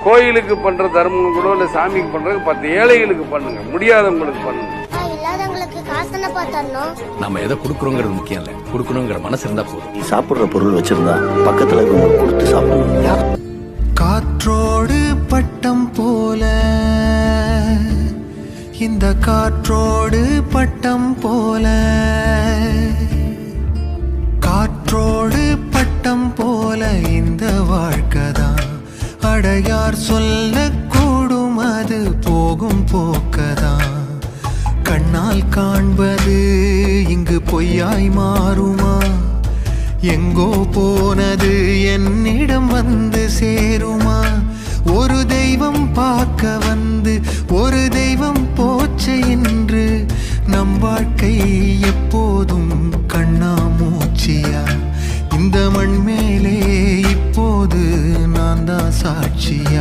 கோயிலுக்கு பண்ற தர்மம் கூட இல்ல சாமிக்கு பண்றது 10 ஏழைகளுக்கு பண்ணுங்க, முடியாதவங்களுக்கு பண்ணுங்க. இல்லாதவங்களுக்கு காசு பார்த்தரணும். நம்ம எதை கொடுக்குறோங்கிறது முக்கியம் இல்ல, கொடுக்கணுங்கிற மனசு இருந்தா போதும். நீ சாப்பிடுற பொருள் வச்சிருந்தா பக்கத்துல இருக்கவங்க கொடுத்து சாப்பிடணும். காற்றோடு பட்டம் போல இந்த காற்றோடு பட்டம் போல காற்றோடு பட்டம் போல இந்த வாழ்க்கைதான். அடையார் சொல்லக்கூடும் அது போகும் போக்கதான். கண்ணால் காண்பது இங்கு பொய்யாய் மாறுமா? எங்கோ போனது என்னிடம் வந்து சேருமா?